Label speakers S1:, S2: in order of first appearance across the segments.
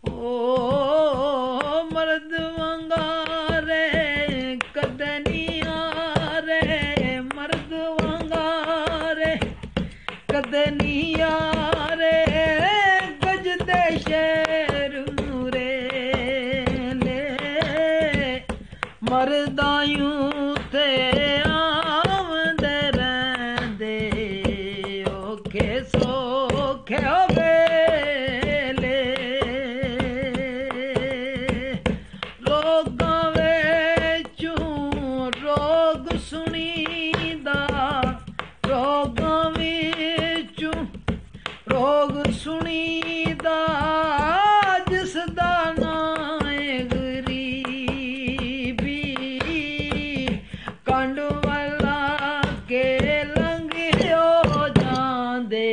S1: ओ मर्द वंगारे कदनिया रे, मर्द वंगारे कदनिया रे, गजदे शेर मुरे ले मर्दायूं थे आमदे रहंदे औखे सौखे रोग सुनीदा जिसदा नां है गरीबी, कंड वाला के लंघियो जांदे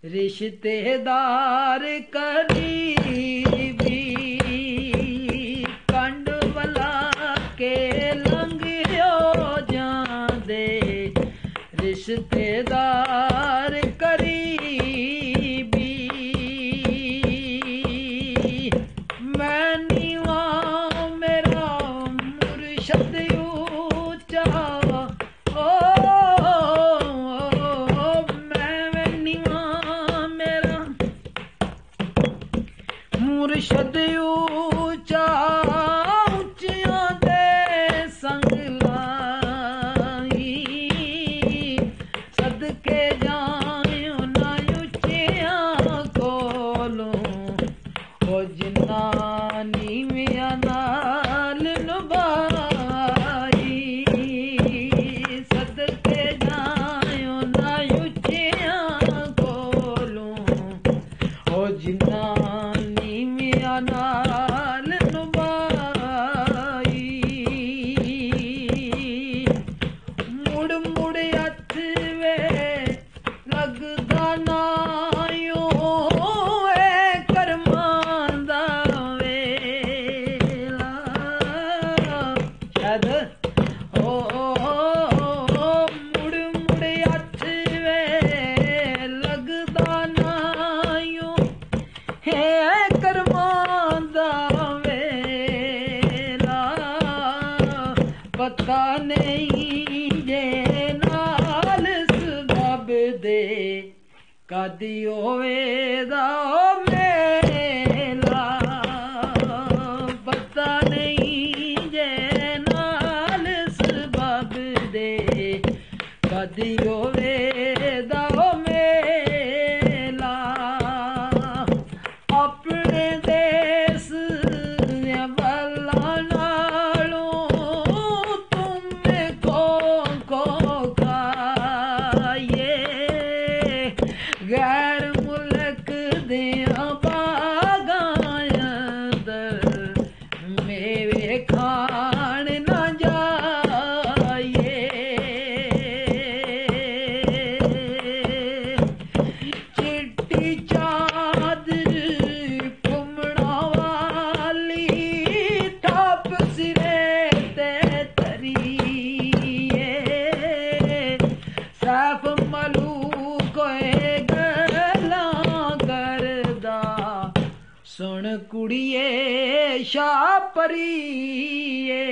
S1: रिश्तेदार करीबी, कंड वाला के लंघियो जांदे रिश्तेदार करीबी। मैं नीवा मेरा मुर्शद ऊंचा, ओ मैं नीवा मेरा मुर्शद ऊंचा, ऊंचियां दे संग लाई सदके जायो ना उच्चियां कोलों, ओ जिन्ना नीवियां नाल निभाई सदके जायो ना उच्चियां कोलों, ओ जिन्ना नीवियां नाल निभाई। मुड़ मुड़ हथ वे लगदा नायो ए करमां दा वेला, शायद ओ मुड़ मुड़ हथ वे लगदा नायो ए करमां दा वेला, पता नहीं जे नाल सबब दे कदी होवेदा मेला, पता नहीं जे नाल सबब दे कदी होवेदा मेला। अपने देश दियां बल्लां नालों तुमे को खाइए, गैर मुल्क दियां बागां अंदर मेवे खान ना जाइए, चिट्टी चादर घुमना वाली ठप सिरे ते तरिए, सैफ मलूक गल्लां करदा सुन कुड़िए शाह परिए।